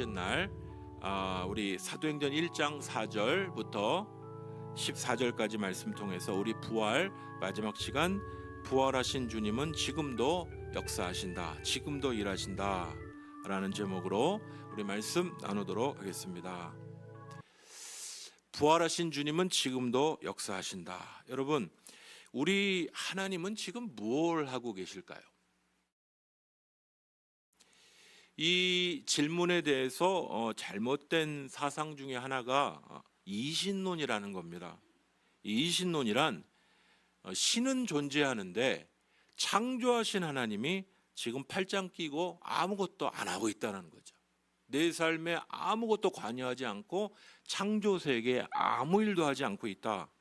날 우리 사도행전 1장 4절부터 14절까지 말씀 통해서 우리 부활 마지막 시간, 부활하신 주님은 지금도 역사하신다, 지금도 일하신다 라는 제목으로 우리 말씀 나누도록 하겠습니다. 부활하신 주님은 지금도 역사하신다. 여러분, 우리 하나님은 지금 뭘 하고 계실까요? 이 질문에 대해서 잘못된 사상 중에 하나가 이신론이라는 겁니다. 이신론이란 신은 존재하는데 창조하신 하나님이 지금 팔짱 끼고 아무것도 안 하고 있다는 거죠. 내 삶에 아무것도 관여하지 않고 창조 세계에 아무 일도 하지 않고 있다.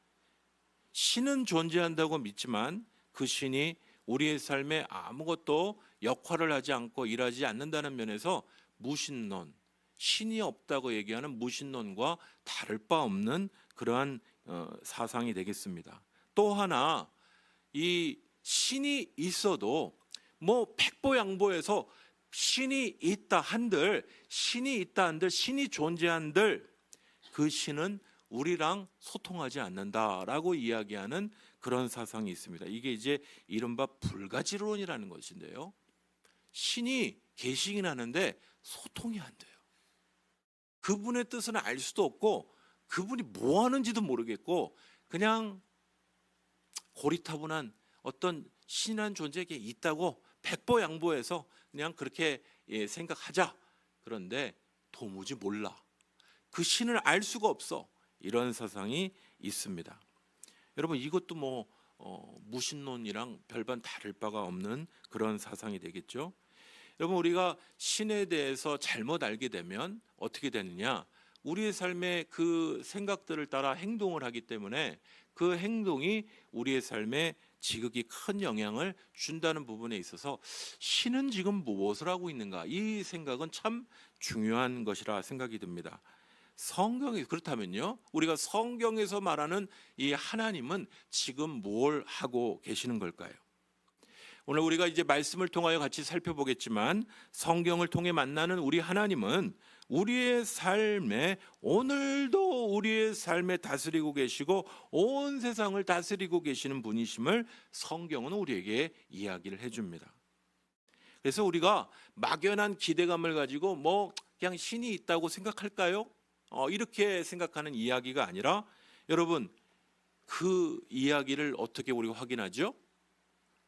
신은 존재한다고 믿지만 그 신이 우리의 삶에 아무것도 역할을 하지 않고 일하지 않는다는 면에서 무신론, 신이 없다고 얘기하는 무신론과 다를 바 없는 그러한 사상이 되겠습니다. 또 하나, 이 신이 있어도 백보양보해서 신이 있다 한들, 신이 존재한들 그 신은 우리랑 소통하지 않는다라고 이야기하는 그런 사상이 있습니다. 이게 이제 이른바 불가지론이라는 것인데요. 신이 계시긴 하는데 소통이 안 돼요. 그분의 뜻은 알 수도 없고 그분이 뭐 하는지도 모르겠고 그냥 고리타분한 어떤 신이라는 존재에게 있다고 백보양보해서 그냥 그렇게 생각하자. 그런데 도무지 몰라. 그 신을 알 수가 없어. 이런 사상이 있습니다. 여러분, 이것도 무신론이랑 별반 다를 바가 없는 그런 사상이 되겠죠. 여러분, 우리가 신에 대해서 잘못 알게 되면 어떻게 되느냐? 우리의 삶에 그 생각들을 따라 행동을 하기 때문에 그 행동이 우리의 삶에 지극히 큰 영향을 준다는 부분에 있어서 신은 지금 무엇을 하고 있는가? 이 생각은 참 중요한 것이라 생각이 듭니다. 성경이 그렇다면요, 우리가 성경에서 말하는 이 하나님은 지금 뭘 하고 계시는 걸까요? 오늘 우리가 이제 말씀을 통하여 같이 살펴보겠지만 성경을 통해 만나는 우리 하나님은 우리의 삶에, 오늘도 우리의 삶에 다스리고 계시고 온 세상을 다스리고 계시는 분이심을 성경은 우리에게 이야기를 해줍니다. 그래서 우리가 막연한 기대감을 가지고 그냥 신이 있다고 생각할까요? 이렇게 생각하는 이야기가 아니라, 여러분, 그 이야기를 어떻게 우리가 확인하죠?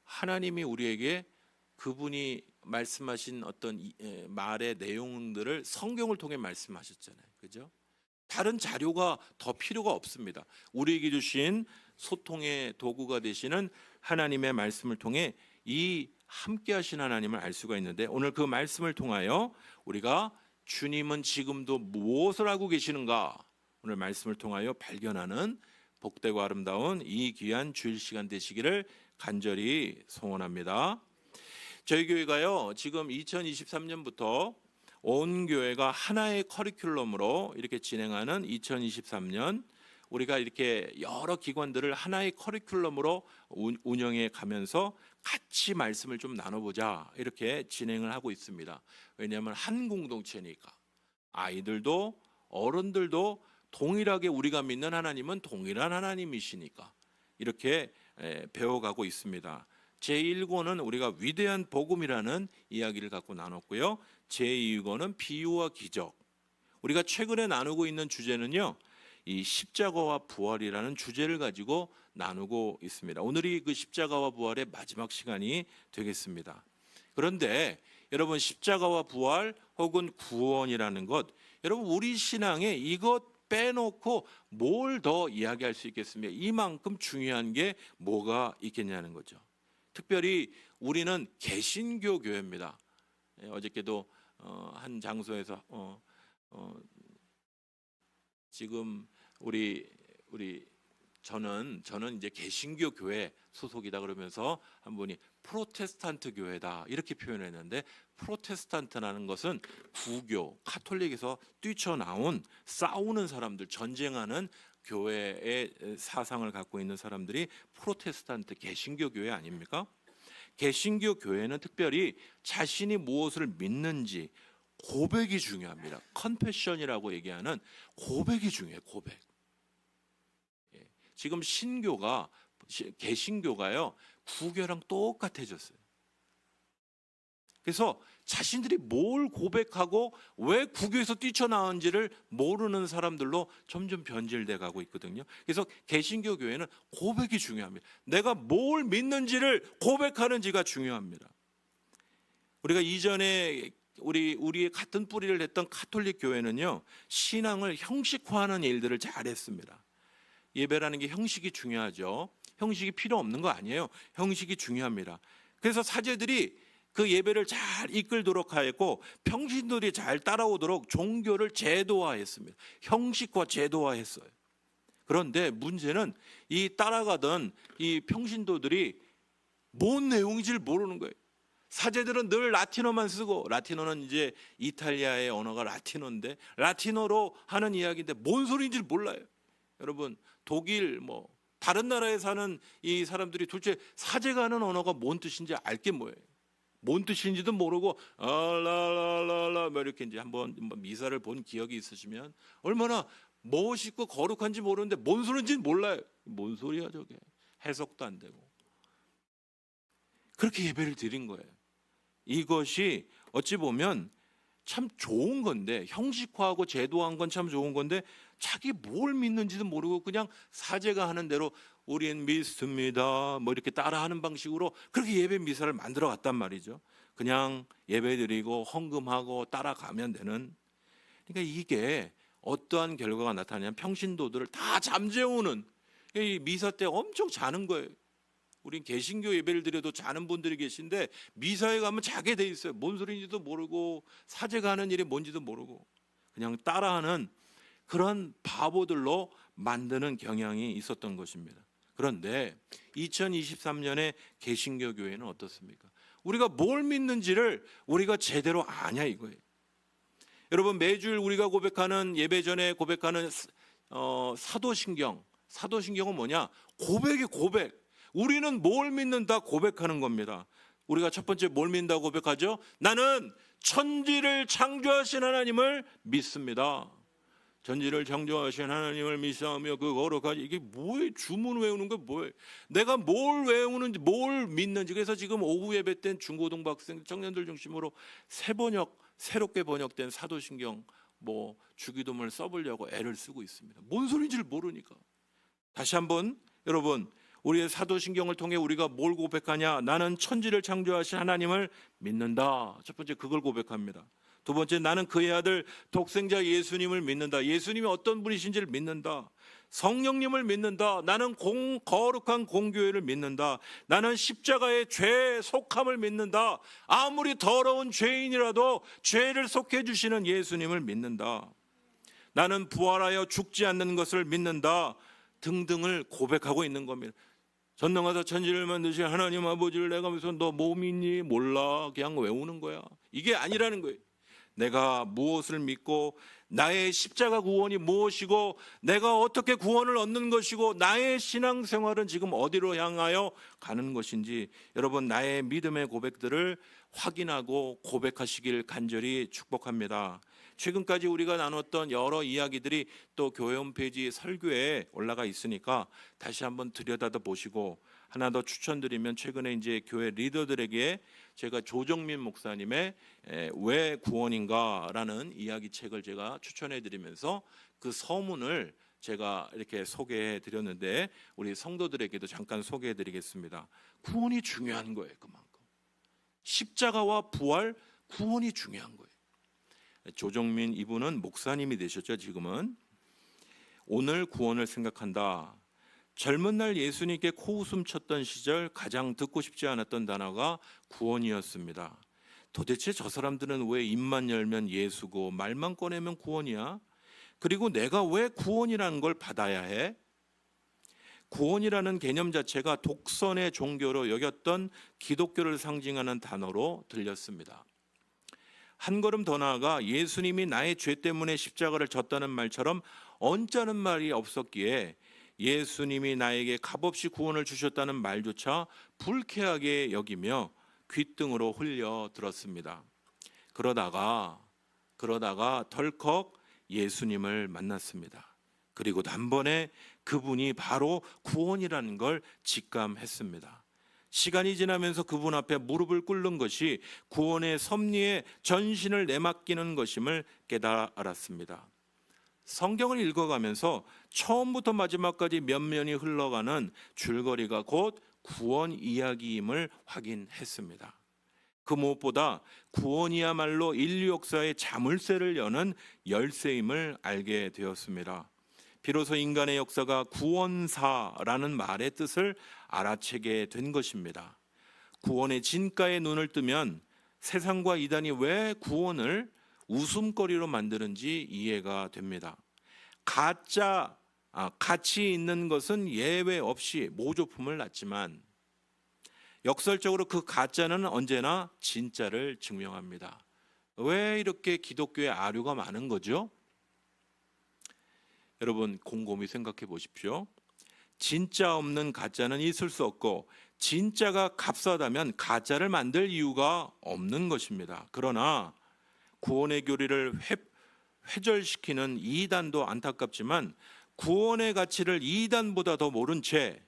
하나님이 우리에게 그분이 말씀하신 어떤 말의 내용들을 성경을 통해 말씀하셨잖아요. 그죠? 다른 자료가 더 필요가 없습니다. 우리에게 주신 소통의 도구가 되시는 하나님의 말씀을 통해 이 함께 하신 하나님을 알 수가 있는데, 오늘 그 말씀을 통하여 우리가 주님은 지금도 무엇을 하고 계시는가, 오늘 말씀을 통하여 발견하는 복되고 아름다운 이 귀한 주일 시간 되시기를 간절히 소원합니다. 저희 교회가요, 지금 2023년부터 온 교회가 하나의 커리큘럼으로 이렇게 진행하는 2023년, 우리가 이렇게 여러 기관들을 하나의 커리큘럼으로 운영해 가면서 같이 말씀을 좀 나눠보자, 이렇게 진행을 하고 있습니다. 왜냐하면 한 공동체니까 아이들도 어른들도 동일하게 우리가 믿는 하나님은 동일한 하나님이시니까 이렇게 배워가고 있습니다. 제1권은 우리가 위대한 복음이라는 이야기를 갖고 나눴고요. 제2권은 비유와 기적. 우리가 최근에 나누고 있는 주제는요, 이 십자가와 부활이라는 주제를 가지고 나누고 있습니다. 오늘이 그 십자가와 부활의 마지막 시간이 되겠습니다. 그런데 여러분, 십자가와 부활 혹은 구원이라는 것, 여러분, 우리 신앙에 이것 빼놓고 뭘 더 이야기할 수 있겠습니까? 이만큼 중요한 게 뭐가 있겠냐는 거죠. 특별히 우리는 개신교 교회입니다. 어저께도 한 장소에서 지금 저는 이제 개신교 교회 소속이다 그러면서 한 분이 프로테스탄트 교회다 이렇게 표현했는데, 프로테스탄트라는 것은 부교, 카톨릭에서 뛰쳐나온 싸우는 사람들, 전쟁하는 교회의 사상을 갖고 있는 사람들이 프로테스탄트 개신교 교회 아닙니까? 개신교 교회는 특별히 자신이 무엇을 믿는지, 고백이 중요합니다. 컨페션이라고 얘기하는 고백이 중요해요. 고백. 예. 지금 신교가 개신교가요 구교랑 똑같아졌어요. 그래서 자신들이 뭘 고백하고 왜 구교에서 뛰쳐나온지를 모르는 사람들로 점점 변질돼 가고 있거든요. 그래서 개신교 교회는 고백이 중요합니다. 내가 뭘 믿는지를 고백하는지가 중요합니다. 우리가 이전에 우리의 같은 뿌리를 했던 가톨릭 교회는요 신앙을 형식화하는 일들을 잘했습니다. 예배라는 게 형식이 중요하죠. 형식이 필요 없는 거 아니에요. 형식이 중요합니다. 그래서 사제들이 그 예배를 잘 이끌도록 하였고 평신도들이 잘 따라오도록 종교를 제도화했습니다. 형식화 제도화했어요. 그런데 문제는 이 따라가던 이 평신도들이 뭔 내용인지를 모르는 거예요. 사제들은 늘 라틴어만 쓰고, 라틴어는 이제 이탈리아의 언어가 라틴어인데 라틴어로 하는 이야기인데 뭔 소리인지를 몰라요. 여러분 독일 뭐 다른 나라에 사는 이 사람들이 도대체 사제가 하는 언어가 뭔 뜻인지 알게 뭐예요. 뭔 뜻인지도 모르고 라라라라 뭐 이렇게 이제 한번 미사를 본 기억이 있으시면 얼마나 멋있고 거룩한지 모르는데 뭔 소리인지 몰라요. 뭔 소리야 저게. 해석도 안 되고. 그렇게 예배를 드린 거예요. 이것이 어찌 보면 참 좋은 건데, 형식화하고 제도화한 건 참 좋은 건데 자기 뭘 믿는지도 모르고 그냥 사제가 하는 대로 우린 믿습니다 뭐 이렇게 따라하는 방식으로 그렇게 예배 미사를 만들어 갔단 말이죠. 그냥 예배 드리고 헌금하고 따라가면 되는. 그러니까 이게 어떠한 결과가 나타나냐면 평신도들을 다 잠재우는, 이 미사 때 엄청 자는 거예요. 우린 개신교 예배를 드려도 자는 분들이 계신데 미사에 가면 자게 돼 있어요. 뭔 소리인지도 모르고 사제가 하는 일이 뭔지도 모르고 그냥 따라하는 그런 바보들로 만드는 경향이 있었던 것입니다. 그런데 2023년에 개신교 교회는 어떻습니까? 우리가 뭘 믿는지를 우리가 제대로 아냐 이거예요. 여러분 매주일 우리가 고백하는, 예배 전에 고백하는 사도신경. 사도신경은 뭐냐? 고백이 고백. 우리는 뭘 믿는다 고백하는 겁니다. 우리가 첫 번째 뭘 믿는다고 고백하죠? 나는 천지를 창조하신 하나님을 믿습니다. 천지를 창조하신 하나님을 믿사오며 그 거룩하지. 이게 뭐예요? 주문 외우는 거 뭐예요? 내가 뭘 외우는지 뭘 믿는지. 그래서 지금 오후 예배 때 중고등부 학생 청년들 중심으로 새롭게 번역된 사도신경 뭐 주기도문을 써보려고 애를 쓰고 있습니다. 뭔 소리인지를 모르니까. 다시 한번 여러분, 우리의 사도신경을 통해 우리가 뭘 고백하냐? 나는 천지를 창조하신 하나님을 믿는다. 첫 번째 그걸 고백합니다. 두 번째, 나는 그의 아들 독생자 예수님을 믿는다. 예수님이 어떤 분이신지를 믿는다. 성령님을 믿는다. 나는 거룩한 공교회를 믿는다. 나는 십자가의 죄 속함을 믿는다. 아무리 더러운 죄인이라도 죄를 속해 주시는 예수님을 믿는다. 나는 부활하여 죽지 않는 것을 믿는다. 등등을 고백하고 있는 겁니다. 전능하사 천지를 만드신 하나님 아버지를 내가 믿어서 너 뭐 믿니? 몰라. 그냥 외우는 거야. 이게 아니라는 거예요. 내가 무엇을 믿고 나의 십자가 구원이 무엇이고 내가 어떻게 구원을 얻는 것이고 나의 신앙생활은 지금 어디로 향하여 가는 것인지 여러분 나의 믿음의 고백들을 확인하고 고백하시길 간절히 축복합니다. 최근까지 우리가 나눴던 여러 이야기들이 또 교회 홈페이지 설교에 올라가 있으니까 다시 한번 들여다도 보시고, 하나 더 추천드리면 최근에 이제 교회 리더들에게 제가 조정민 목사님의 왜 구원인가라는 이야기책을 제가 추천해 드리면서 그 서문을 제가 이렇게 소개해 드렸는데 우리 성도들에게도 잠깐 소개해 드리겠습니다. 구원이 중요한 거예요. 그만큼 십자가와 부활, 구원이 중요한 거예요. 조정민 이분은 목사님이 되셨죠. 지금은 오늘 구원을 생각한다. 젊은 날 예수님께 코웃음 쳤던 시절 가장 듣고 싶지 않았던 단어가 구원이었습니다. 도대체 저 사람들은 왜 입만 열면 예수고 말만 꺼내면 구원이야? 그리고 내가 왜 구원이라는 걸 받아야 해? 구원이라는 개념 자체가 독선의 종교로 여겼던 기독교를 상징하는 단어로 들렸습니다. 한 걸음 더 나아가 예수님이 나의 죄 때문에 십자가를 졌다는 말처럼 언짢은 말이 없었기에 예수님이 나에게 값없이 구원을 주셨다는 말조차 불쾌하게 여기며 귓등으로 흘려 들었습니다. 그러다가 그러다가 덜컥 예수님을 만났습니다. 그리고 단번에 그분이 바로 구원이라는 걸 직감했습니다. 시간이 지나면서 그분 앞에 무릎을 꿇는 것이 구원의 섭리에 전신을 내맡기는 것임을 깨달아 알았습니다. 성경을 읽어가면서 처음부터 마지막까지 면면이 흘러가는 줄거리가 곧 구원 이야기임을 확인했습니다. 그 무엇보다 구원이야말로 인류 역사의 자물쇠를 여는 열쇠임을 알게 되었습니다. 비로소 인간의 역사가 구원사라는 말의 뜻을 알아채게 된 것입니다. 구원의 진가에 눈을 뜨면 세상과 이단이 왜 구원을 웃음거리로 만드는지 이해가 됩니다. 가치 있는 것은 예외 없이 모조품을 낳지만 역설적으로 그 가짜는 언제나 진짜를 증명합니다. 왜 이렇게 기독교에 아류가 많은 거죠? 여러분 곰곰이 생각해 보십시오. 진짜 없는 가짜는 있을 수 없고 진짜가 값싸다면 가짜를 만들 이유가 없는 것입니다. 그러나 구원의 교리를 회절시키는 이단도 안타깝지만 구원의 가치를 이단보다 더 모른 채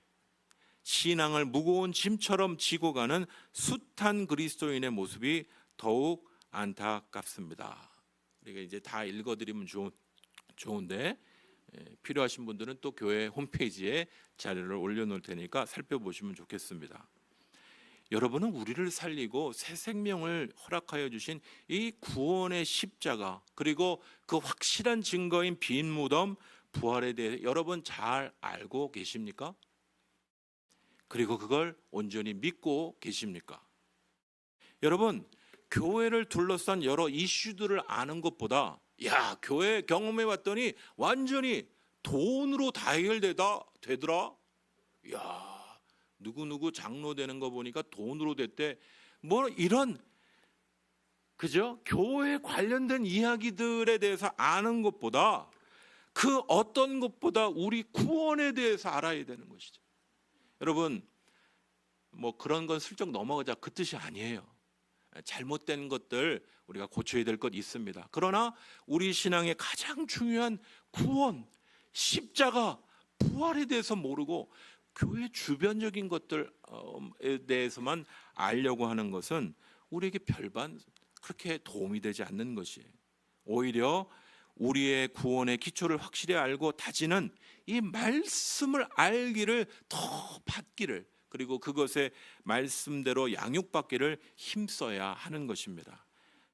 신앙을 무거운 짐처럼 지고 가는 숱한 그리스도인의 모습이 더욱 안타깝습니다. 우리가 이제 다 읽어드리면 좋은데 필요하신 분들은 또 교회 홈페이지에 자료를 올려놓을 테니까 살펴보시면 좋겠습니다. 여러분은 우리를 살리고 새 생명을 허락하여 주신 이 구원의 십자가 그리고 그 확실한 증거인 빈 무덤 부활에 대해 여러분 잘 알고 계십니까? 그리고 그걸 온전히 믿고 계십니까? 여러분 교회를 둘러싼 여러 이슈들을 아는 것보다 교회 경험해 봤더니 완전히 돈으로 다 되더라. 누구 장로 되는 거 보니까 돈으로 됐대. 뭐 이런 그죠? 교회 관련된 이야기들에 대해서 아는 것보다 그 어떤 것보다 우리 구원에 대해서 알아야 되는 것이죠. 여러분 뭐 그런 건 슬쩍 넘어가자 그 뜻이 아니에요. 잘못된 것들 우리가 고쳐야 될 것 있습니다. 그러나 우리 신앙의 가장 중요한 구원, 십자가, 부활에 대해서 모르고 교회 주변적인 것들에 대해서만 알려고 하는 것은 우리에게 별반 그렇게 도움이 되지 않는 것이에요. 오히려 우리의 구원의 기초를 확실히 알고 다지는 이 말씀을 알기를 더 받기를 그리고 그것의 말씀대로 양육받기를 힘써야 하는 것입니다.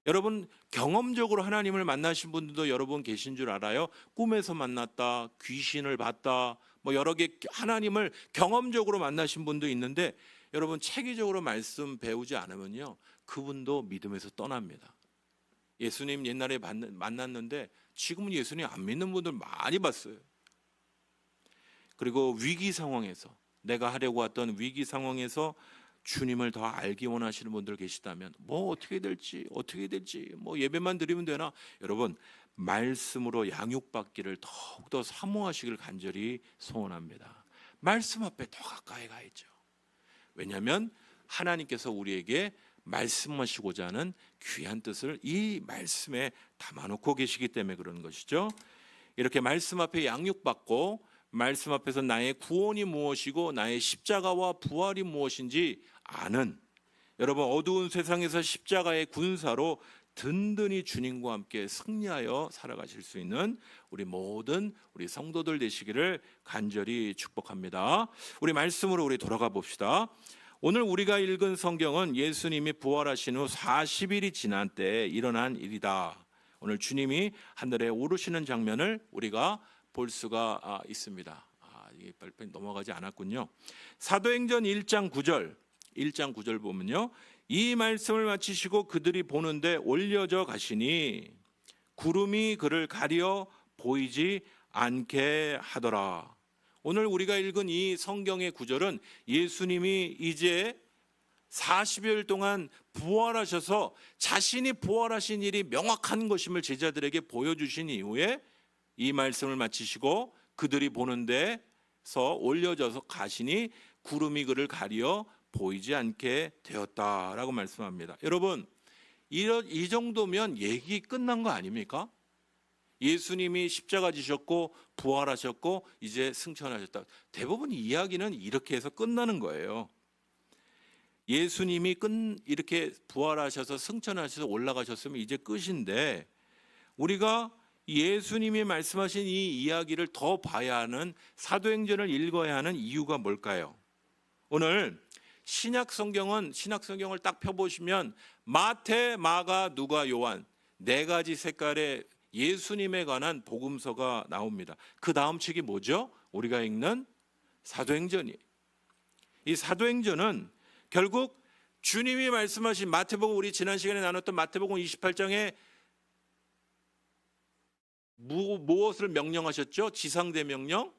여러분 경험적으로 하나님을 만나신 분들도 여러분 계신 줄 알아요. 꿈에서 만났다, 귀신을 봤다, 뭐 여러 개 하나님을 경험적으로 만나신 분도 있는데 여러분 체계적으로 말씀 배우지 않으면요 그분도 믿음에서 떠납니다. 예수님 옛날에 만났는데 지금은 예수님 안 믿는 분들 많이 봤어요. 그리고 위기 상황에서 내가 하려고 했던 위기 상황에서 주님을 더 알기 원하시는 분들 계시다면 뭐 어떻게 될지 뭐 예배만 드리면 되나? 여러분 말씀으로 양육받기를 더욱더 사모하시길 간절히 소원합니다. 말씀 앞에 더 가까이 가야죠. 왜냐하면 하나님께서 우리에게 말씀하시고자 하는 귀한 뜻을 이 말씀에 담아놓고 계시기 때문에 그런 것이죠. 이렇게 말씀 앞에 양육받고 말씀 앞에서 나의 구원이 무엇이고 나의 십자가와 부활이 무엇인지 아는 여러분 어두운 세상에서 십자가의 군사로 든든히 주님과 함께 승리하여 살아가실 수 있는 우리 모든 우리 성도들 되시기를 간절히 축복합니다. 우리 말씀으로 우리 돌아가 봅시다. 오늘 우리가 읽은 성경은 예수님이 부활하신 후 40일이 지난 때에 일어난 일이다. 오늘 주님이 하늘에 오르시는 장면을 우리가 볼 수가 있습니다. 이게 빨리 넘어가지 않았군요. 사도행전 1장 9절 보면요. 이 말씀을 마치시고 그들이 보는데 올려져 가시니 구름이 그를 가려 보이지 않게 하더라. 오늘 우리가 읽은 이 성경의 구절은 예수님이 이제 40일 동안 부활하셔서 자신이 부활하신 일이 명확한 것임을 제자들에게 보여주신 이후에 이 말씀을 마치시고 그들이 보는 데서 올려져서 가시니 구름이 그를 가리어 보이지 않게 되었다라고 말씀합니다. 여러분 이 정도면 얘기 끝난 거 아닙니까? 예수님이 십자가 지셨고 부활하셨고 이제 승천하셨다. 대부분 이야기는 이렇게 해서 끝나는 거예요. 예수님이 이렇게 부활하셔서 승천하셔서 올라가셨으면 이제 끝인데, 우리가 예수님이 말씀하신 이 이야기를 더 봐야 하는, 사도행전을 읽어야 하는 이유가 뭘까요? 오늘 신약 성경을 딱 펴보시면 마태, 마가, 누가, 요한 네 가지 색깔의 예수님에 관한 복음서가 나옵니다. 그 다음 책이 뭐죠? 우리가 읽는 사도행전이에요. 이 사도행전은 결국 주님이 말씀하신 마태복음, 우리 지난 시간에 나눴던 마태복음 28장에 무엇을 명령하셨죠? 지상대명령.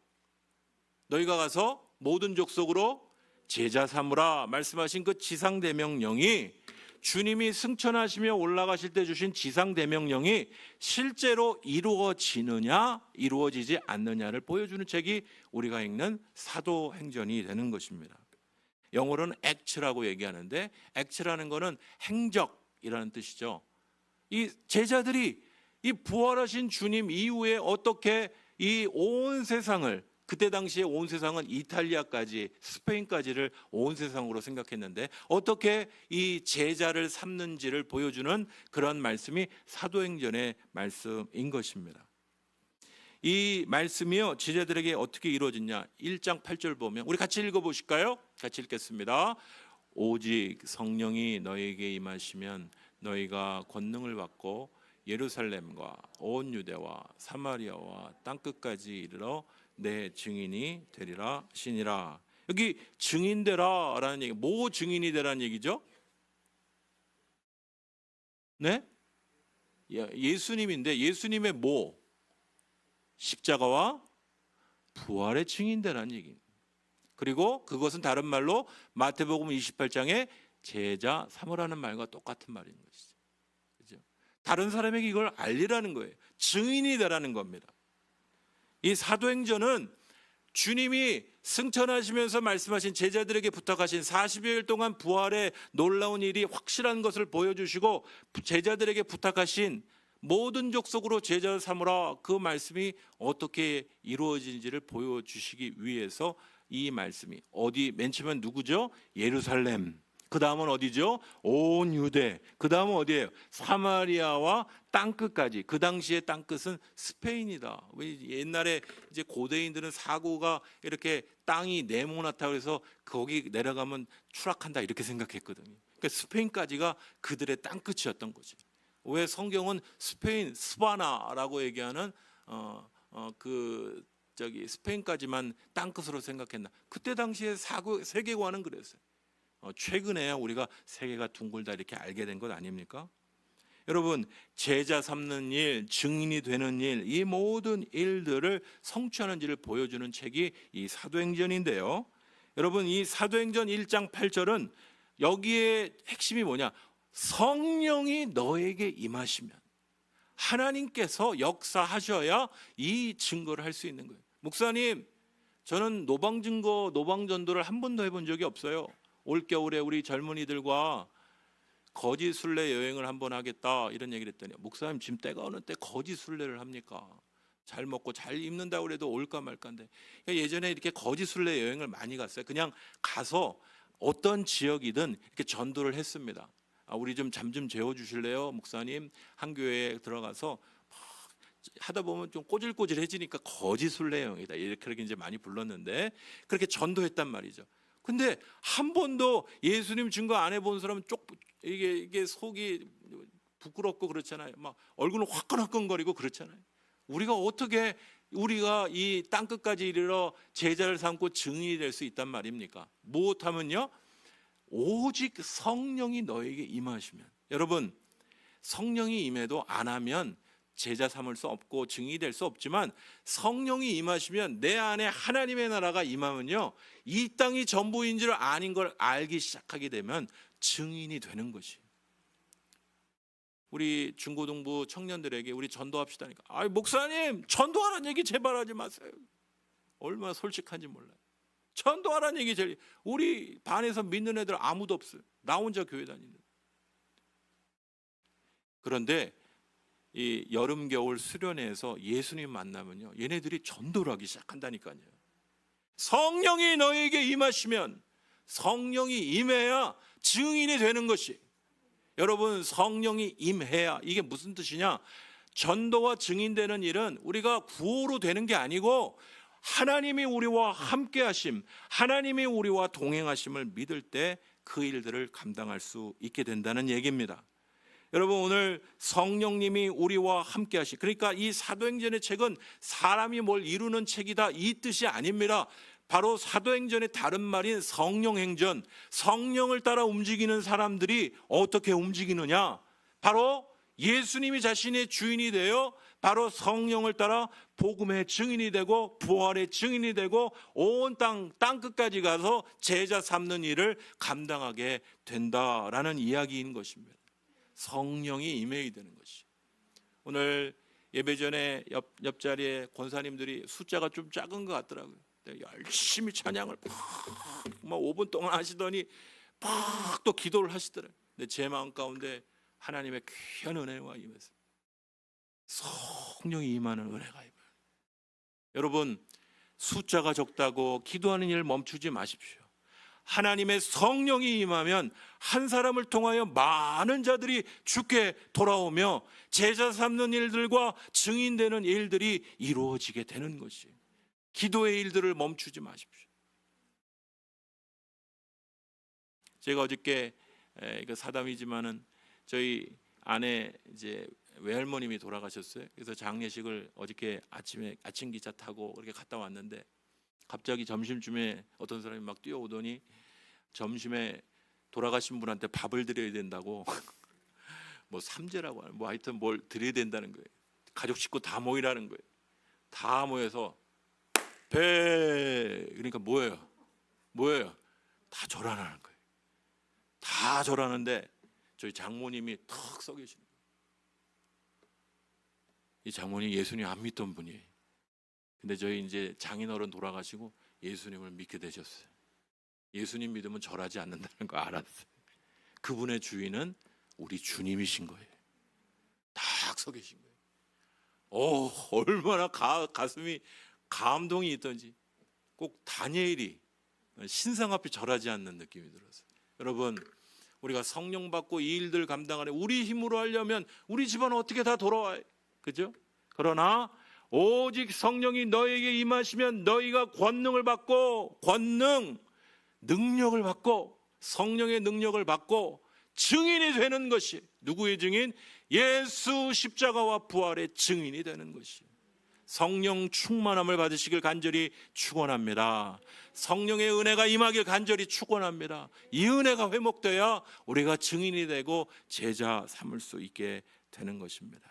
너희가 가서 모든 족속으로 제자 삼으라 말씀하신 그 지상대명령이, 주님이 승천하시며 올라가실 때 주신 지상대명령이 실제로 이루어지느냐 이루어지지 않느냐를 보여주는 책이 우리가 읽는 사도행전이 되는 것입니다. 영어로는 act라고 얘기하는데, act라는 것은 행적이라는 뜻이죠. 이 제자들이 이 부활하신 주님 이후에 어떻게 이 온 세상을, 그때 당시에 온 세상은 이탈리아까지 스페인까지를 온 세상으로 생각했는데 어떻게 이 제자를 삼는지를 보여주는 그런 말씀이 사도행전의 말씀인 것입니다. 이 말씀이요, 제자들에게 어떻게 이루어졌냐? 1장 8절 보면, 우리 같이 읽어보실까요? 같이 읽겠습니다. 오직 성령이 너희에게 임하시면 너희가 권능을 받고 예루살렘과 온 유대와 사마리아와 땅끝까지 이르러 내 증인이 되리라 하시니라. 여기 증인 되라라는 얘기, 뭐 증인이 되라는 얘기죠? 네? 예수님인데 예수님의 뭐? 십자가와 부활의 증인 되라는 얘기입니다. 그리고 그것은 다른 말로 마태복음 28장에 제자 삼으라는 말과 똑같은 말인 것이죠. 그렇죠? 다른 사람에게 이걸 알리라는 거예요. 증인이 되라는 겁니다. 이 사도행전은 주님이 승천하시면서 말씀하신, 제자들에게 부탁하신 40여일 동안 부활의 놀라운 일이 확실한 것을 보여주시고 제자들에게 부탁하신 모든 족속으로 제자를 삼으라, 그 말씀이 어떻게 이루어지는지를 보여주시기 위해서 이 말씀이, 어디 맨 처음엔 누구죠? 예루살렘. 그 다음은 어디죠? 온 유대. 그 다음은 어디예요? 사마리아와 땅끝까지. 그 당시의 땅끝은 스페인이다. 옛날에 이제 고대인들은 사고가 이렇게 땅이 네모나다 그래서 거기 내려가면 추락한다 이렇게 생각했거든요. 그러니까 스페인까지가 그들의 땅끝이었던 거죠. 왜 성경은 스페인, 스바나라고 얘기하는 스페인까지만 땅끝으로 생각했나? 그때 당시에 세계관은 그랬어요. 최근에야 우리가 세계가 둥글다 이렇게 알게 된 것 아닙니까? 여러분, 제자 삼는 일, 증인이 되는 일, 이 모든 일들을 성취하는지를 보여주는 책이 이 사도행전인데요. 여러분, 이 사도행전 1장 8절은 여기에 핵심이 뭐냐? 성령이 너에게 임하시면, 하나님께서 역사하셔야 이 증거를 할 수 있는 거예요. 목사님, 저는 노방증거, 노방전도를 한 번도 해본 적이 없어요. 올겨울에 우리 젊은이들과 거지 순례 여행을 한번 하겠다 이런 얘기를 했더니, 목사님 지금 때가 어느 때 거지 순례를 합니까? 잘 먹고 잘 입는다고 해도 올까 말까인데. 그러니까 예전에 이렇게 거지 순례 여행을 많이 갔어요. 그냥 가서 어떤 지역이든 이렇게 전도를 했습니다. 우리 좀 잠 좀 재워주실래요? 목사님, 한 교회에 들어가서 하다 보면 좀 꼬질꼬질해지니까 거지 순례여행이다 이렇게 이제 많이 불렀는데, 그렇게 전도했단 말이죠. 근데 한 번도 예수님 증거 안 해본 사람은 이게 속이 부끄럽고 그렇잖아요. 막 얼굴은 화끈화끈거리고 그렇잖아요. 우리가 이 땅끝까지 이르러 제자를 삼고 증인이 될 수 있단 말입니까? 무엇하면요, 오직 성령이 너에게 임하시면. 여러분, 성령이 임해도 안 하면 제자 삼을 수 없고 증인이 될 수 없지만, 성령이 임하시면, 내 안에 하나님의 나라가 임하면요, 이 땅이 전부인 줄 아닌 걸 알기 시작하게 되면 증인이 되는 것이에요. 우리 중고등부 청년들에게 우리 전도합시다니까, 목사님 전도하라는 얘기 제발 하지 마세요. 얼마나 솔직한지 몰라요. 전도하라는 얘기 제일, 우리 반에서 믿는 애들 아무도 없어요. 나 혼자 교회 다니는. 그런데 이 여름 겨울 수련회에서 예수님 만나면요, 얘네들이 전도를 하기 시작한다니까요. 성령이 너에게 임하시면, 성령이 임해야 증인이 되는 것이, 여러분 성령이 임해야, 이게 무슨 뜻이냐? 전도와 증인되는 일은 우리가 구호로 되는 게 아니고 하나님이 우리와 함께 하심, 하나님이 우리와 동행하심을 믿을 때 그 일들을 감당할 수 있게 된다는 얘기입니다. 여러분, 오늘 성령님이 우리와 함께 하시, 그러니까 이 사도행전의 책은 사람이 뭘 이루는 책이다, 이 뜻이 아닙니다. 바로 사도행전의 다른 말인 성령행전, 성령을 따라 움직이는 사람들이 어떻게 움직이느냐, 바로 예수님이 자신의 주인이 되어 바로 성령을 따라 복음의 증인이 되고 부활의 증인이 되고 온 땅 끝까지 가서 제자 삼는 일을 감당하게 된다라는 이야기인 것입니다. 성령이 임해야 되는 것이. 오늘 예배 전에 옆자리에 권사님들이 숫자가 좀 작은 것 같더라고요. 열심히 찬양을 막 5분 동안 하시더니 막 또 기도를 하시더라고요. 근데 제 마음 가운데 하나님의 귀한 은혜와 임해서 성령이 임하는 은혜가 임해요. 여러분, 숫자가 적다고 기도하는 일 멈추지 마십시오. 하나님의 성령이 임하면 한 사람을 통하여 많은 자들이 주께 돌아오며 제자 삼는 일들과 증인되는 일들이 이루어지게 되는 것이, 기도의 일들을 멈추지 마십시오. 제가 어저께 이거 사담이지만은 저희 아내 이제 외할머님이 돌아가셨어요. 그래서 장례식을 어저께 아침에 아침 기차 타고 그렇게 갔다 왔는데 갑자기 점심쯤에 어떤 사람이 막 뛰어오더니 점심에 돌아가신 분한테 밥을 드려야 된다고 뭐 삼재라고 하는, 뭐 하여튼 뭘 드려야 된다는 거예요. 가족 식구 다 모이라는 거예요. 다 모여서 그러니까 뭐예요? 다 절하는 거예요. 다 절하는데 저희 장모님이 턱 서 계시는 거예요. 이 장모님 예수님 안 믿던 분이에요. 근데 저희 이제 장인어른 돌아가시고 예수님을 믿게 되셨어요. 예수님 믿으면 절하지 않는다는 거 알았어요. 그분의 주인은 우리 주님이신 거예요. 딱 서 계신 거예요. 얼마나 가슴이 감동이 있던지. 꼭 다니엘이 신상 앞에 절하지 않는 느낌이 들었어요. 여러분, 우리가 성령 받고 이 일들 감당하려 우리 힘으로 하려면 우리 집안 어떻게 다 돌아와요, 그죠? 그러나 오직 성령이 너에게 임하시면 너희가 권능을 받고, 능력을 받고, 성령의 능력을 받고 증인이 되는 것이, 누구의 증인? 예수 십자가와 부활의 증인이 되는 것이. 성령 충만함을 받으시길 간절히 축원합니다. 성령의 은혜가 임하길 간절히 축원합니다. 이 은혜가 회복돼야 우리가 증인이 되고 제자 삼을 수 있게 되는 것입니다.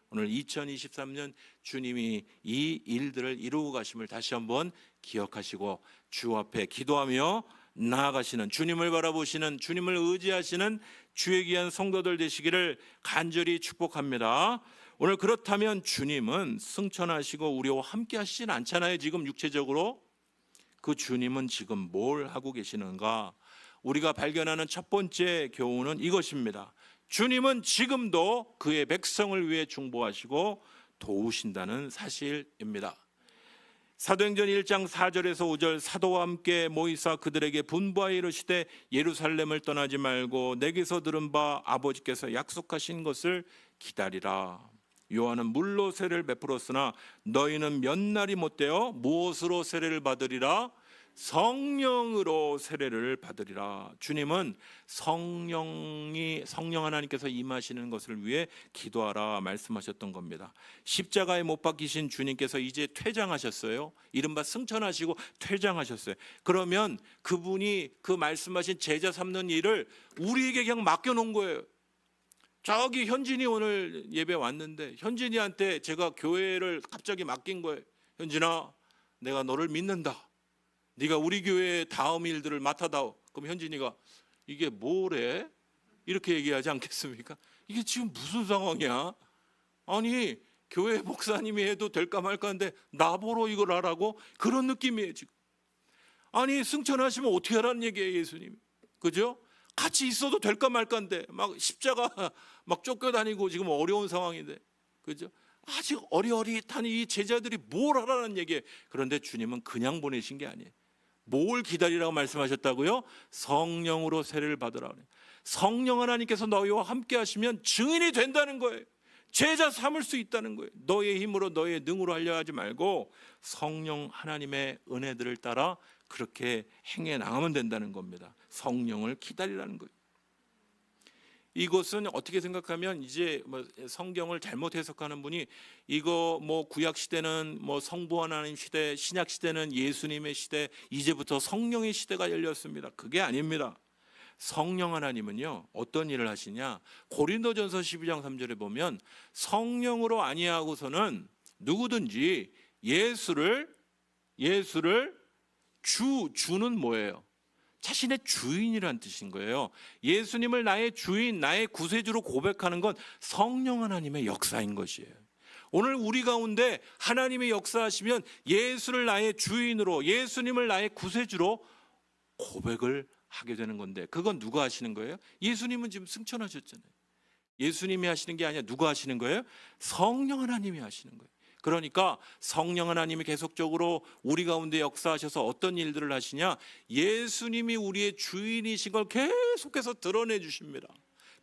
오늘 2023년 주님이 이 일들을 이루고 가심을 다시 한번 기억하시고 주 앞에 기도하며 나아가시는, 주님을 바라보시는, 주님을 의지하시는 주의 귀한 성도들 되시기를 간절히 축복합니다. 오늘 그렇다면 주님은 승천하시고 우리와 함께 하시진 않잖아요. 지금 육체적으로. 그 주님은 지금 뭘 하고 계시는가? 우리가 발견하는 첫 번째 교훈은 이것입니다. 주님은 지금도 그의 백성을 위해 중보하시고 도우신다는 사실입니다. 사도행전 1장 4절에서 5절, 사도와 함께 모이사 그들에게 분부하여 이르시되 예루살렘을 떠나지 말고 내게서 들은 바 아버지께서 약속하신 것을 기다리라. 요한은 물로 세례를 베풀었으나 너희는 몇 날이 못되어 무엇으로 세례를 받으리라? 성령으로 세례를 받으리라. 주님은 성령 하나님께서 임하시는 것을 위해 기도하라 말씀하셨던 겁니다. 십자가에 못 박히신 주님께서 이제 퇴장하셨어요. 이른바 승천하시고 퇴장하셨어요. 그러면 그분이 그 말씀하신 제자 삼는 일을 우리에게 그냥 맡겨놓은 거예요. 저기 현진이 오늘 예배 왔는데 현진이한테 제가 교회를 갑자기 맡긴 거예요. 현진아, 내가 너를 믿는다. 네가 우리 교회의 다음 일들을 맡아다오. 그럼 현진이가 이게 뭐래? 이렇게 얘기하지 않겠습니까? 이게 지금 무슨 상황이야? 아니, 교회 목사님이 해도 될까 말까 하는데 나보러 이걸 하라고? 그런 느낌이에요 지금. 아니, 승천하시면 어떻게 하라는 얘기예요 예수님이. 그죠? 같이 있어도 될까 말까인데 막 십자가 막 쫓겨다니고 지금 어려운 상황인데, 그죠? 아직 어리어리한 이 제자들이 뭘 하라는 얘기예요. 그런데 주님은 그냥 보내신 게 아니에요. 뭘 기다리라고 말씀하셨다고요? 성령으로 세례를 받으라 그래요. 성령 하나님께서 너희와 함께 하시면 증인이 된다는 거예요. 제자 삼을 수 있다는 거예요. 너의 힘으로 너의 능으로 하려 하지 말고 성령 하나님의 은혜들을 따라 그렇게 행해 나가면 된다는 겁니다. 성령을 기다리라는 거예요. 이것은 어떻게 생각하면 이제 성경을 잘못 해석하는 분이 이거 구약 시대는 성부 하나님 시대, 신약 시대는 예수님의 시대, 이제부터 성령의 시대가 열렸습니다. 그게 아닙니다. 성령 하나님은요 어떤 일을 하시냐, 고린도전서 12장 3절에 보면 성령으로 아니하고서는 누구든지 예수를 주는 뭐예요? 자신의 주인이란 뜻인 거예요. 예수님을 나의 주인, 나의 구세주로 고백하는 건 성령 하나님의 역사인 것이에요. 오늘 우리 가운데 하나님의 역사하시면 예수를 나의 주인으로, 예수님을 나의 구세주로 고백을 하게 되는 건데, 그건 누가 하시는 거예요? 예수님은 지금 승천하셨잖아요. 예수님이 하시는 게 아니라 누가 하시는 거예요? 성령 하나님이 하시는 거예요. 그러니까 성령 하나님이 계속적으로 우리 가운데 역사하셔서 어떤 일들을 하시냐, 예수님이 우리의 주인이신 걸 계속해서 드러내 주십니다.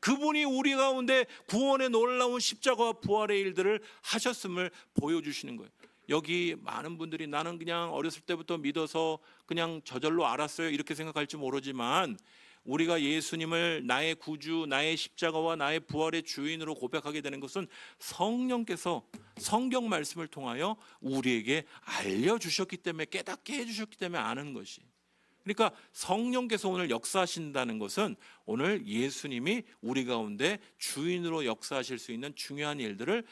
그분이 우리 가운데 구원의 놀라운 십자가와 부활의 일들을 하셨음을 보여주시는 거예요. 여기 많은 분들이 나는 그냥 어렸을 때부터 믿어서 그냥 저절로 알았어요 이렇게 생각할지 모르지만, 우리가 예수님을 나의 구주, 나의 십자가와 나의 부활의 주인으로 고백하게 되는 것은 성령께서 성경 말씀을 통하여 우리에게 알려주셨기 때문에, 깨닫게 해주셨기 때문에 아는 것이. 그러니까 성령께서 오늘 역사하신다는 것은 오늘 예수님이 우리 가운데 주인으로 역사하실 수 있는 중요한 일들을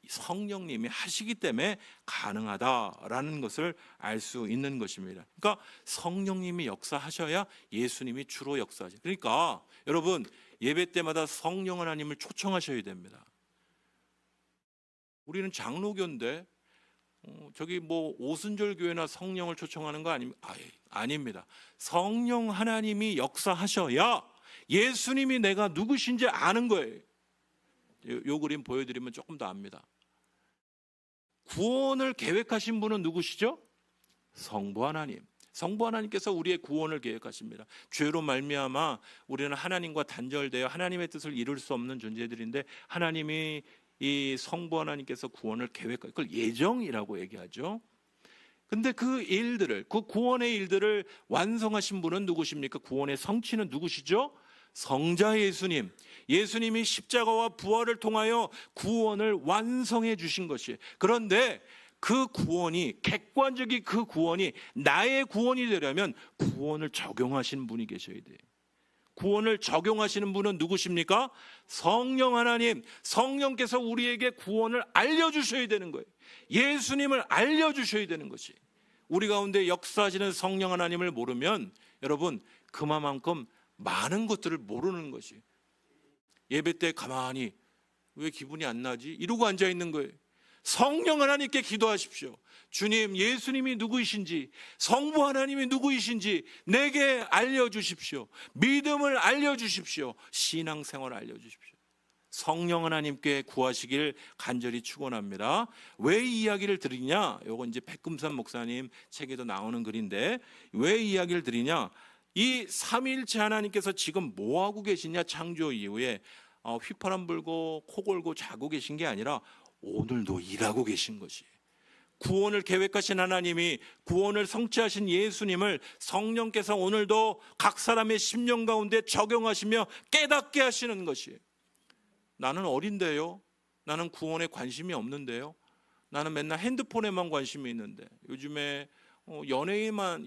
성령님이 하시기 때문에 가능하다라는 것을 알 수 있는 것입니다. 그러니까 성령님이 역사하셔야 예수님이 주로 역사하죠. 그러니까 여러분, 예배 때마다 성령 하나님을 초청하셔야 됩니다. 우리는 장로교인데 저기 오순절 교회나 성령을 초청하는 거 아닙니다. 성령 하나님이 역사하셔야 예수님이 내가 누구신지 아는 거예요. 요 그림 보여드리면 조금 더 압니다. 구원을 계획하신 분은 누구시죠? 성부 하나님. 성부 하나님께서 우리의 구원을 계획하십니다. 죄로 말미암아 우리는 하나님과 단절되어 하나님의 뜻을 이룰 수 없는 존재들인데, 하나님이 이 성부 하나님께서 구원을 계획하고, 그걸 예정이라고 얘기하죠. 근데 그 일들을, 그 구원의 일들을 완성하신 분은 누구십니까? 구원의 성취는 누구시죠? 성자 예수님. 예수님이 십자가와 부활을 통하여 구원을 완성해 주신 것이에요. 그런데 그 구원이, 객관적인 그 구원이 나의 구원이 되려면 구원을 적용하시는 분이 계셔야 돼요. 구원을 적용하시는 분은 누구십니까? 성령 하나님. 성령께서 우리에게 구원을 알려주셔야 되는 거예요. 예수님을 알려주셔야 되는 것이. 우리 가운데 역사하시는 성령 하나님을 모르면 여러분 그만큼 많은 것들을 모르는 것이. 예배 때 가만히 왜 기분이 안 나지? 이러고 앉아 있는 거예요. 성령 하나님께 기도하십시오. 주님, 예수님이 누구이신지, 성부 하나님이 누구이신지 내게 알려주십시오. 믿음을 알려주십시오. 신앙생활을 알려주십시오. 성령 하나님께 구하시길 간절히 축원합니다. 왜 이 이야기를 드리냐? 요거 이제 백금산 목사님 책에도 나오는 글인데, 왜 이 이야기를 드리냐? 이 삼위일체 하나님께서 지금 뭐 하고 계시냐? 창조 이후에 휘파람 불고 코 골고 자고 계신 게 아니라 오늘도 일하고 계신 것이에요. 구원을 계획하신 하나님이, 구원을 성취하신 예수님을 성령께서 오늘도 각 사람의 심령 가운데 적용하시며 깨닫게 하시는 것이에요. 나는 어린데요, 나는 구원에 관심이 없는데요, 나는 맨날 핸드폰에만 관심이 있는데, 요즘에 연예인들에만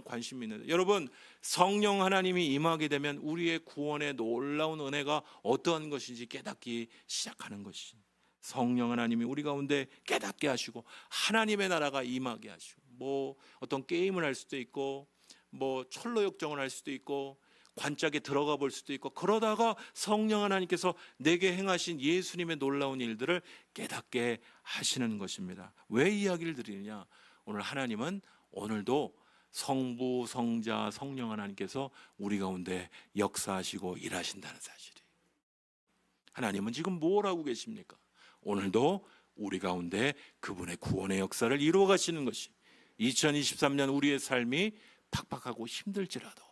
관심이 있는데, 여러분 성령 하나님이 임하게 되면 우리의 구원의 놀라운 은혜가 어떠한 것인지 깨닫기 시작하는 것이. 성령 하나님이 우리 가운데 깨닫게 하시고 하나님의 나라가 임하게 하시고, 어떤 게임을 할 수도 있고 철로 역정을 할 수도 있고 관짝에 들어가 볼 수도 있고, 그러다가 성령 하나님께서 내게 행하신 예수님의 놀라운 일들을 깨닫게 하시는 것입니다. 왜 이야기를 드리느냐? 오늘 하나님은 오늘도 성부, 성자, 성령 하나님께서 우리 가운데 역사하시고 일하신다는 사실이에요. 하나님은 지금 뭘 하고 계십니까? 오늘도 우리 가운데 그분의 구원의 역사를 이루어 가시는 것이 2023년 우리의 삶이 팍팍하고 힘들지라도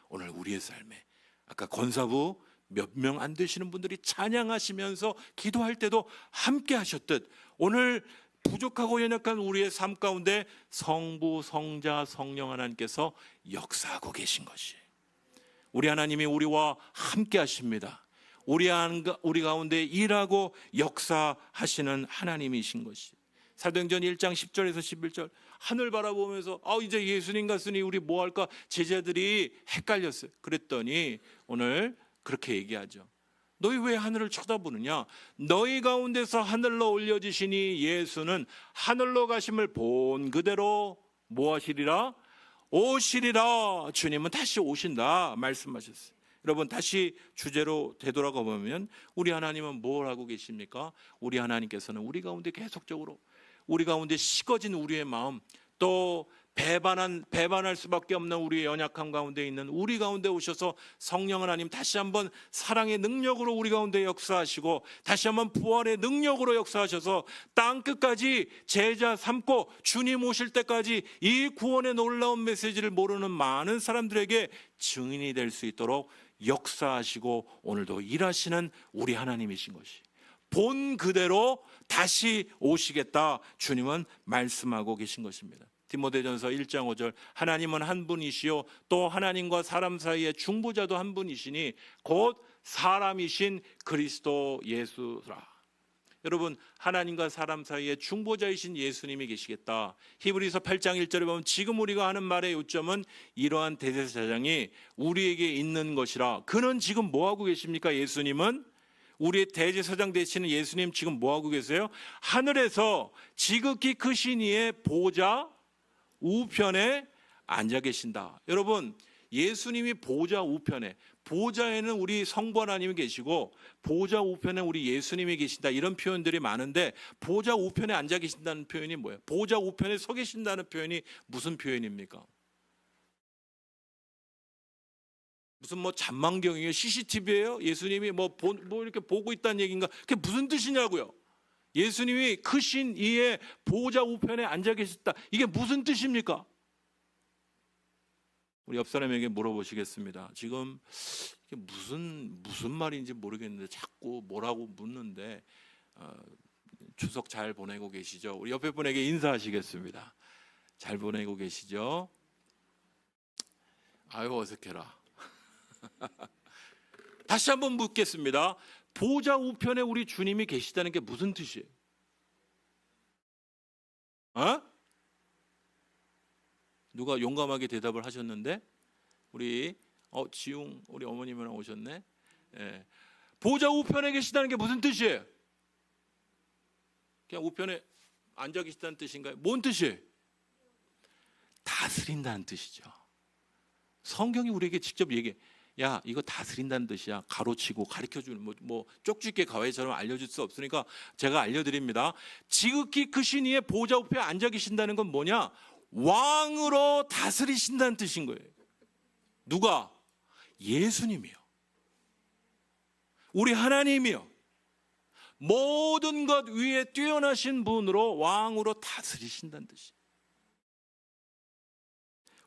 오늘 우리의 삶에 아까 권사부 몇 명 안 되시는 분들이 찬양하시면서 기도할 때도 함께 하셨듯 오늘 부족하고 연약한 우리의 삶 가운데 성부, 성자, 성령 하나님께서 역사하고 계신 것이 우리 하나님이 우리와 함께 하십니다. 우리 가운데 일하고 역사하시는 하나님이신 것이 사도행전 1장 10절에서 11절 하늘 바라보면서 이제 예수님 갔으니 우리 뭐 할까 제자들이 헷갈렸어요. 그랬더니 오늘 그렇게 얘기하죠. 너희 왜 하늘을 쳐다보느냐? 너희 가운데서 하늘로 올려지시니 예수는 하늘로 가심을 본 그대로 무엇이리라? 오시리라. 주님은 다시 오신다 말씀하셨어요. 여러분 다시 주제로 되돌아가 보면 우리 하나님은 뭘 하고 계십니까? 우리 하나님께서는 우리 가운데 계속적으로 우리 가운데 식어진 우리의 마음 또 배반할 수밖에 없는 우리의 연약함 가운데 있는 우리 가운데 오셔서 성령 하나님 다시 한번 사랑의 능력으로 우리 가운데 역사하시고 다시 한번 부활의 능력으로 역사하셔서 땅 끝까지 제자 삼고 주님 오실 때까지 이 구원의 놀라운 메시지를 모르는 많은 사람들에게 증인이 될 수 있도록 역사하시고 오늘도 일하시는 우리 하나님이신 것이 본 그대로 다시 오시겠다 주님은 말씀하고 계신 것입니다. 디모데전서 1장 5절 하나님은 한 분이시요 또 하나님과 사람 사이의 중보자도 한 분이시니 곧 사람이신 그리스도 예수라. 여러분 하나님과 사람 사이의 중보자이신 예수님이 계시겠다. 히브리서 8장 1절에 보면 지금 우리가 하는 말의 요점은 이러한 대제사장이 우리에게 있는 것이라. 그는 지금 뭐하고 계십니까? 예수님은 우리의 대제사장 되시는 예수님 지금 뭐하고 계세요? 하늘에서 지극히 크신 이의 보좌 우편에 앉아 계신다. 여러분 예수님이 보좌 우편에 보좌에는 우리 성부 하나님이 계시고 보좌 우편에 우리 예수님이 계신다 이런 표현들이 많은데 보좌 우편에 앉아 계신다는 표현이 뭐예요? 보좌 우편에 서 계신다는 표현이 무슨 표현입니까? 무슨 잔망경이에요? CCTV예요? 예수님이 뭐 이렇게 보고 있다는 얘기인가? 그게 무슨 뜻이냐고요? 예수님이 크신 이의 보좌 우편에 앉아 계셨다. 이게 무슨 뜻입니까? 우리 옆 사람에게 물어보시겠습니다. 지금 이게 무슨 말인지 모르겠는데 자꾸 뭐라고 묻는데 추석 잘 보내고 계시죠? 우리 옆에 분에게 인사하시겠습니다. 잘 보내고 계시죠? 아유 어색해라. 다시 한번 묻겠습니다. 보좌 우편에 우리 주님이 계시다는 게 무슨 뜻이에요? 누가 용감하게 대답을 하셨는데 우리 지웅 우리 어머님이랑 오셨네. 예. 보좌 우편에 계시다는 게 무슨 뜻이에요? 그냥 우편에 앉아 계시다는 뜻인가요? 뭔 뜻이에요? 다스린다는 뜻이죠. 성경이 우리에게 직접 얘기해. 야 이거 다스린다는 뜻이야. 가로치고 가르쳐주는 뭐 쪽집게 가회처럼 알려줄 수 없으니까 제가 알려드립니다. 지극히 크신 이의 보좌 우편에 앉아 계신다는 건 뭐냐? 왕으로 다스리신다는 뜻인 거예요. 누가? 예수님이요. 우리 하나님이요. 모든 것 위에 뛰어나신 분으로 왕으로 다스리신다는 뜻이에요.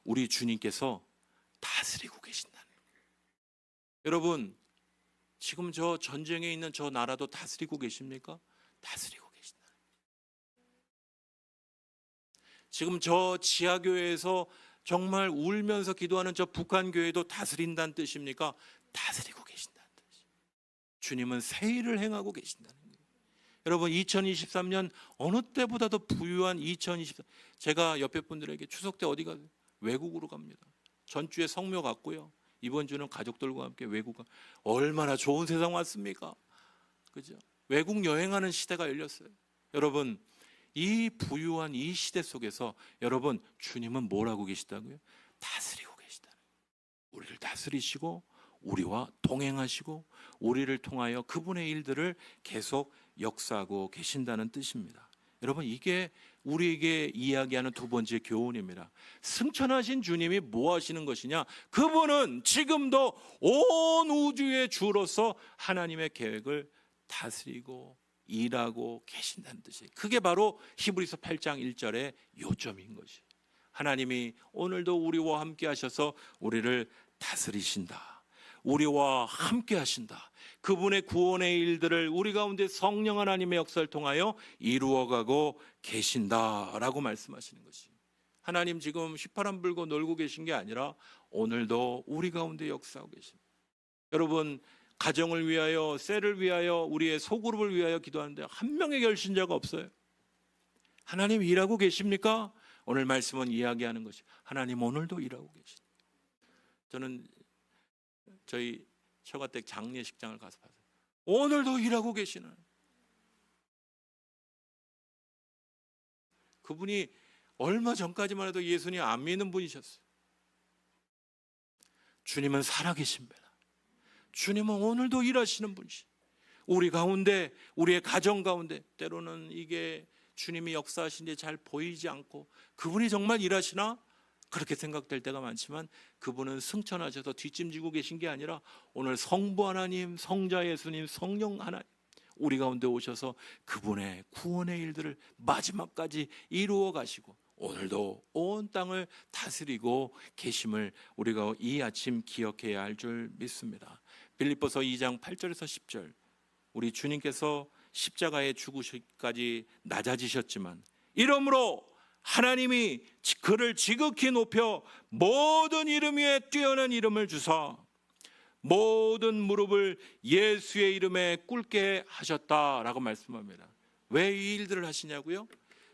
우리 주님께서 다스리고 계신다는 거예요. 여러분 지금 저 전쟁에 있는 저 나라도 다스리고 계십니까? 다스리고 계신다. 지금 저 지하교회에서 정말 울면서 기도하는 저 북한 교회도 다스린다는 뜻입니까? 다스리고 계신다는 뜻이에요. 주님은 새 일을 행하고 계신다는 거예요. 여러분 2023년 어느 때보다도 부유한 2023. 제가 옆에 분들에게 추석 때 어디 가세요? 외국으로 갑니다. 전주에 성묘 갔고요. 이번 주는 가족들과 함께 외국 얼마나 좋은 세상 왔습니까? 그죠? 외국 여행하는 시대가 열렸어요. 여러분 이 부유한 이 시대 속에서 여러분 주님은 뭘 하고 계시다고요? 다스리고 계시다. 우리를 다스리시고 우리와 동행하시고 우리를 통하여 그분의 일들을 계속 역사하고 계신다는 뜻입니다. 여러분, 이게 우리에게 이야기하는 두 번째 교훈입니다. 승천하신 주님이 뭐 하시는 것이냐? 그분은 지금도 온 우주의 주로서 하나님의 계획을 다스리고 일하고 계신다는 뜻이에요. 그게 바로 히브리서 8장 1절의 요점인 것이에요. 하나님이 오늘도 우리와 함께 하셔서 우리를 다스리신다. 우리와 함께 하신다. 그분의 구원의 일들을 우리 가운데 성령 하나님의 역사를 통하여 이루어가고 계신다라고 말씀하시는 것이, 하나님 지금 휘파람 불고 놀고 계신 게 아니라 오늘도 우리 가운데 역사하고 계십니다. 여러분, 가정을 위하여, 셀을 위하여, 우리의 소그룹을 위하여 기도하는데 한 명의 결신자가 없어요. 하나님 일하고 계십니까? 오늘 말씀은 이야기하는 것이, 하나님 오늘도 일하고 계십니다. 저는 저희 처가댁 장례식장을 가서 봤어요. 오늘도 일하고 계시는, 그분이 얼마 전까지만 해도 예수님 안 믿는 분이셨어요. 주님은 살아계십니다. 주님은 오늘도 일하시는 분이시. 우리 가운데, 우리의 가정 가운데 때로는 이게 주님이 역사하신지 잘 보이지 않고 그분이 정말 일하시나? 그렇게 생각될 때가 많지만 그분은 승천하셔서 뒷짐지고 계신 게 아니라 오늘 성부 하나님, 성자 예수님, 성령 하나님 우리 가운데 오셔서 그분의 구원의 일들을 마지막까지 이루어 가시고 오늘도 온 땅을 다스리고 계심을 우리가 이 아침 기억해야 할 줄 믿습니다. 빌립보서 2장 8절에서 10절, 우리 주님께서 십자가에 죽으시기까지 낮아지셨지만 이러므로 하나님이 그를 지극히 높여 모든 이름 위에 뛰어난 이름을 주사 모든 무릎을 예수의 이름에 꿇게 하셨다라고 말씀합니다. 왜 이 일들을 하시냐고요?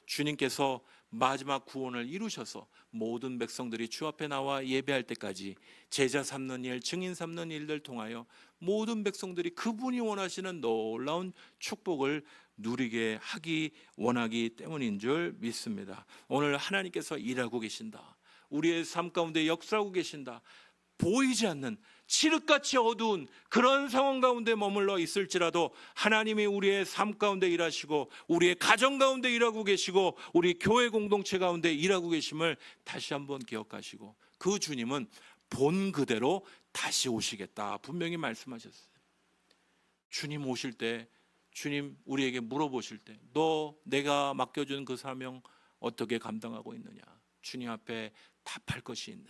주님께서 마지막 구원을 이루셔서 모든 백성들이 주 앞에 나와 예배할 때까지 제자 삼는 일, 증인 삼는 일들 통하여 모든 백성들이 그분이 원하시는 놀라운 축복을 누리게 하기 원하기 때문인 줄 믿습니다. 오늘 하나님께서 일하고 계신다. 우리의 삶 가운데 역사하고 계신다. 보이지 않는 칠흑같이 어두운 그런 상황 가운데 머물러 있을지라도 하나님이 우리의 삶 가운데 일하시고 우리의 가정 가운데 일하고 계시고 우리 교회 공동체 가운데 일하고 계심을 다시 한번 기억하시고, 그 주님은 본 그대로 다시 오시겠다 분명히 말씀하셨어요. 주님 오실 때, 주님 우리에게 물어보실 때, 너 내가 맡겨준 그 사명 어떻게 감당하고 있느냐? 주님 앞에 답할 것이 있는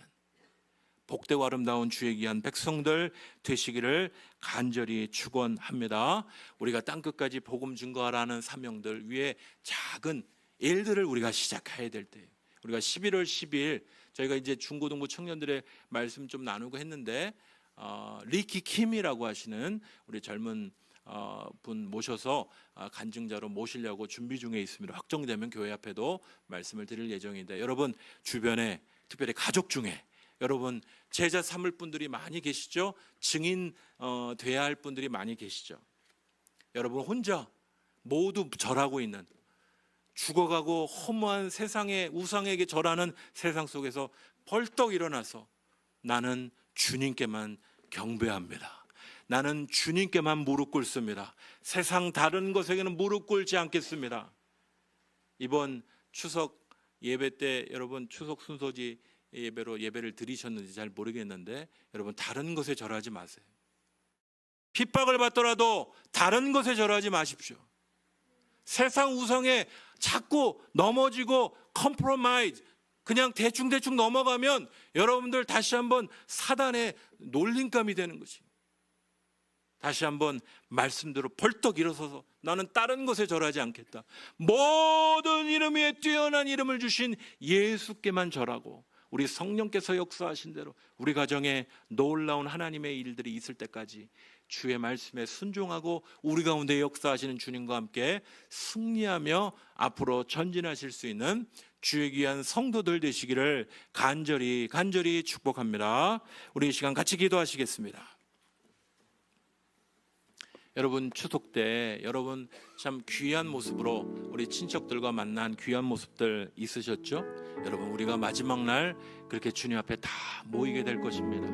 복되고 아름다운 주의 귀한 백성들 되시기를 간절히 축원합니다. 우리가 땅끝까지 복음 증거하라는 사명들 위에 작은 일들을 우리가 시작해야 될 때, 우리가 11월 12일 저희가 이제 중고등부 청년들의 말씀 좀 나누고 했는데 리키 킴이라고 하시는 우리 젊은 분 모셔서 간증자로 모시려고 준비 중에 있습니다. 확정되면 교회 앞에도 말씀을 드릴 예정인데, 여러분 주변에 특별히 가족 중에 여러분 제자 삼을 분들이 많이 계시죠? 증인 돼야 할 분들이 많이 계시죠? 여러분 혼자 모두 절하고 있는, 죽어가고 허무한 세상의 우상에게 절하는 세상 속에서 벌떡 일어나서 나는 주님께만 경배합니다. 나는 주님께만 무릎 꿇습니다. 세상 다른 것에게는 무릎 꿇지 않겠습니다. 이번 추석 예배 때 여러분 추석 순서지 예배로 예배를 드리셨는지 잘 모르겠는데 여러분 다른 것에 절하지 마세요. 핍박을 받더라도 다른 것에 절하지 마십시오. 세상 우상에 자꾸 넘어지고 컴프로마이즈 그냥 대충 넘어가면 여러분들 다시 한번 사단의 놀림감이 되는 것이, 다시 한번 말씀대로 벌떡 일어서서 나는 다른 것에 절하지 않겠다. 모든 이름 위에 뛰어난 이름을 주신 예수께만 절하고 우리 성령께서 역사하신 대로 우리 가정에 놀라운 하나님의 일들이 있을 때까지 주의 말씀에 순종하고 우리 가운데 역사하시는 주님과 함께 승리하며 앞으로 전진하실 수 있는 주의 귀한 성도들 되시기를 간절히 축복합니다. 우리 이 시간 같이 기도하시겠습니다. 여러분 추석 때 여러분 참 귀한 모습으로 우리 친척들과 만난 귀한 모습들 있으셨죠? 여러분 우리가 마지막 날 그렇게 주님 앞에 다 모이게 될 것입니다.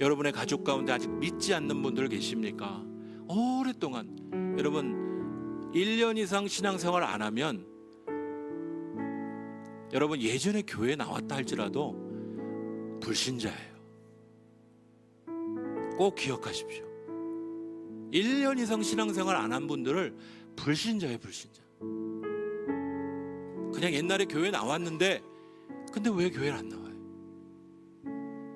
여러분의 가족 가운데 아직 믿지 않는 분들 계십니까? 오랫동안 여러분 1년 이상 신앙생활 안 하면 여러분 예전에 교회에 나왔다 할지라도 불신자예요. 꼭 기억하십시오. 1년 이상 신앙생활 안 한 분들을 불신자예요. 불신자. 그냥 옛날에 교회 나왔는데 근데 왜 교회를 안 나와요?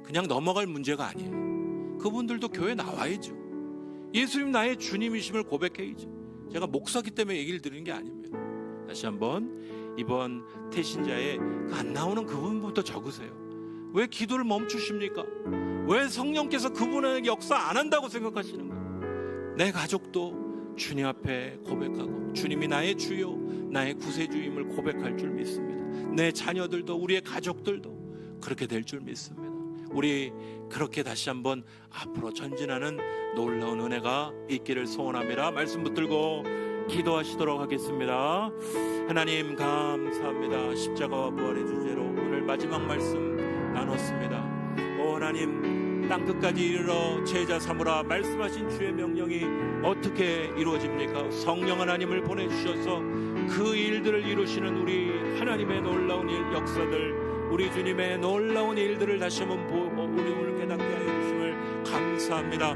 그냥 넘어갈 문제가 아니에요. 그분들도 교회 나와야죠. 예수님 나의 주님이심을 고백해야죠. 제가 목사기 때문에 얘기를 드리는 게 아닙니다. 다시 한번 이번 태신자에 안 나오는 그분부터 적으세요. 왜 기도를 멈추십니까? 왜 성령께서 그분에게 역사 안 한다고 생각하시는 거예요? 내 가족도 주님 앞에 고백하고 주님이 나의 주요 나의 구세주임을 고백할 줄 믿습니다. 내 자녀들도 우리의 가족들도 그렇게 될 줄 믿습니다. 우리 그렇게 다시 한번 앞으로 전진하는 놀라운 은혜가 있기를 소원합니다. 말씀 붙들고 기도하시도록 하겠습니다. 하나님 감사합니다. 십자가와 부활의 주제로 오늘 마지막 말씀 나눴습니다. 오 하나님, 땅끝까지 이르러 제자 삼으라 말씀하신 주의 명령이 어떻게 이루어집니까? 성령 하나님을 보내주셔서 그 일들을 이루시는 우리 하나님의 놀라운 일 역사들, 우리 주님의 놀라운 일들을 다시 한번 보고 우리 오늘 깨닫게 하여 주심을 감사합니다.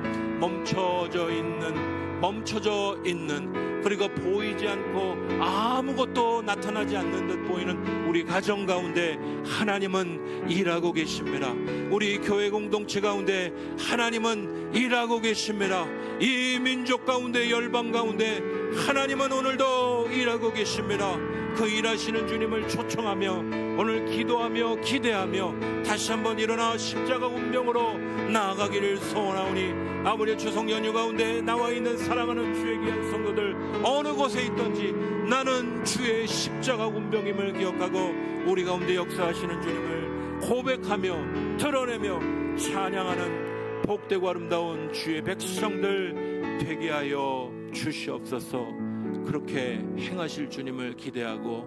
멈춰져 있는 그리고 보이지 않고 아무것도 나타나지 않는 듯 보이는 우리 가정 가운데 하나님은 일하고 계십니다. 우리 교회 공동체 가운데 하나님은 일하고 계십니다. 이 민족 가운데 열방 가운데 하나님은 오늘도 일하고 계십니다. 그 일하시는 주님을 초청하며 오늘 기도하며 기대하며 다시 한번 일어나 십자가 운명으로 나아가기를 소원하오니 아무리 추석 연휴 가운데 나와 있는 사랑하는 주의 귀한 성도들 어느 곳에 있든지 나는 주의 십자가 운명임을 기억하고 우리 가운데 역사하시는 주님을 고백하며 드러내며 찬양하는 복되고 아름다운 주의 백성들 되게 하여 주시옵소서. 그렇게 행하실 주님을 기대하고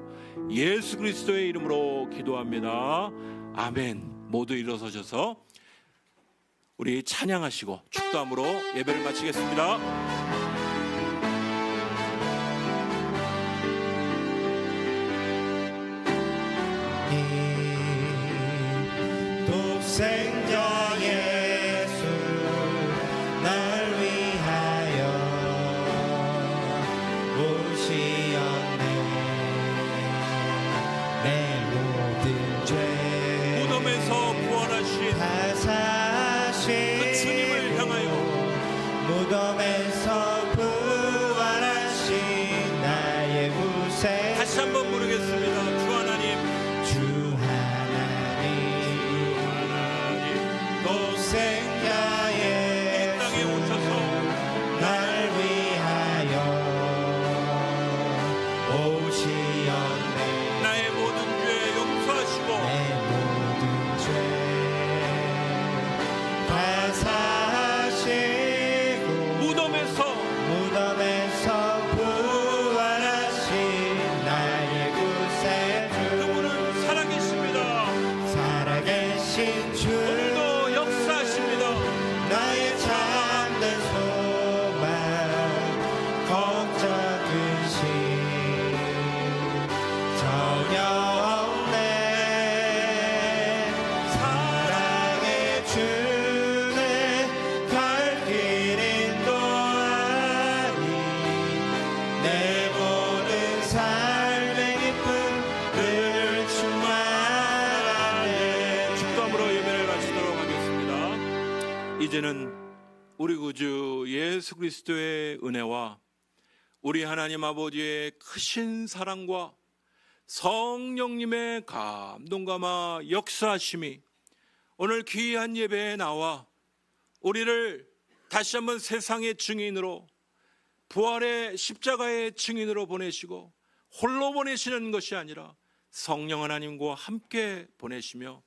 예수 그리스도의 이름으로 기도합니다. 아멘. 모두 일어서셔서 우리 찬양하시고 축도함으로 예배를 마치겠습니다. 독생자 예수 날 위하여 오시었네. 내 모든 죄 무덤에서 부활하신 다 사신 그 주님을 향하여 무덤에서 부활하신 나의 구세 다시 한번 부르겠습니다. 주 하나님, 주 하나님 독생자 이 땅에 예수 오셔서 날 위하여 오시었네. 나의 모든 죄 용서하시고 내 모든 죄 다 사시고 무덤에서 무덤에서 부활하신 나의 구세주 그분은 살아계십니다. 살아계신 주 오늘도 역사하십니다. 나의 참된 소망 걱정되신 전혀 없네. 사랑의 주내 갈 길 인도하니 내 모든 삶의 기쁨을 충만하네. 축도함으로 예배를 마치도록 하겠습니다. 이제는 우리 구주 예수 그리스도의 은혜와 우리 하나님 아버지의 크신 사랑과 성령님의 감동감화 역사하심이 오늘 귀한 예배에 나와 우리를 다시 한번 세상의 증인으로 부활의 십자가의 증인으로 보내시고 홀로 보내시는 것이 아니라 성령 하나님과 함께 보내시며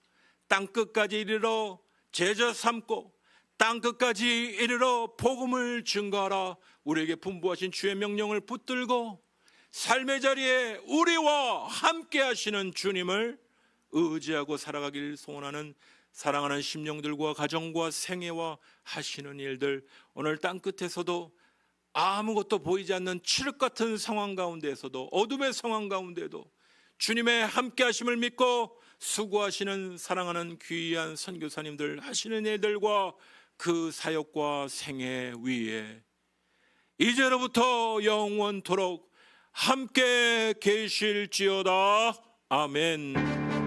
땅끝까지 이르러 제자 삼고 땅끝까지 이르러 복음을 증거하라 우리에게 분부하신 주의 명령을 붙들고 삶의 자리에 우리와 함께 하시는 주님을 의지하고 살아가길 소원하는 사랑하는 심령들과 가정과 생애와 하시는 일들 오늘 땅끝에서도 아무것도 보이지 않는 칠흑 같은 상황 가운데에서도, 어둠의 상황 가운데도 주님의 함께 하심을 믿고 수고하시는 사랑하는 귀한 선교사님들 하시는 일들과 그 사역과 생애 위에 이제로부터 영원토록 함께 계실지어다. 아멘.